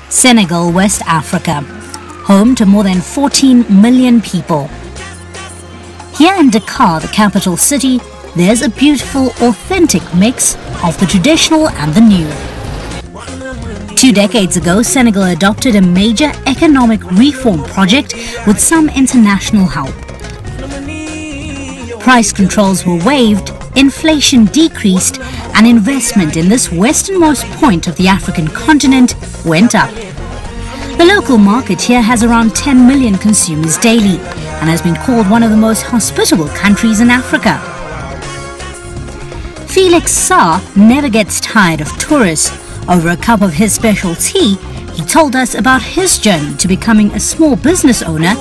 Senegal, West Africa, home to more than 14 million people. Here in Dakar, the capital city, there's a beautiful, authentic mix of the traditional and the new. 2 decades ago, Senegal adopted a major economic reform project with some international help. Price controls were waived, inflation decreased, and investment in this westernmost point of the African continent went up. The local market here has around 10 million consumers daily and has been called one of the most hospitable countries in Africa. Felix-Dakar never gets tired of tourists. Over a cup of his special tea, he told us about his journey to becoming a small business owner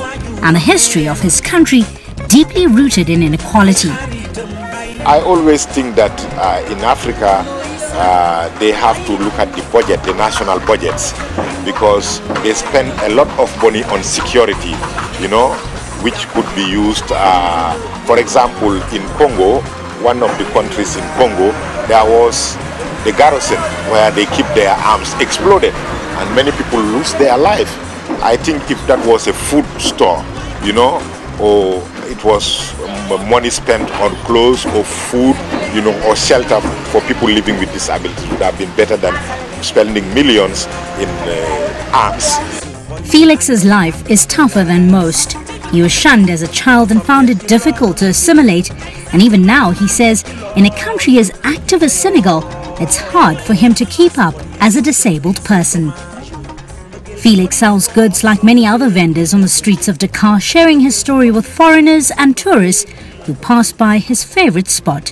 and the history of his country deeply rooted in inequality. I always think that in Africa they have to look at the budget, the national budgets, because they spend a lot of money on security, which could be used. For example, in Congo, one of the countries in Congo, there was the garrison where they keep their arms exploded and many people lose their life. I think if that was a food store, or it was money spent on clothes or food, or shelter for people living with disabilities, would have been better than spending millions in arms. Felix's life is tougher than most. He was shunned as a child and found it difficult to assimilate. And even now, he says, in a country as active as Senegal, it's hard for him to keep up as a disabled person. Felix sells goods like many other vendors on the streets of Dakar, sharing his story with foreigners and tourists who pass by his favorite spot.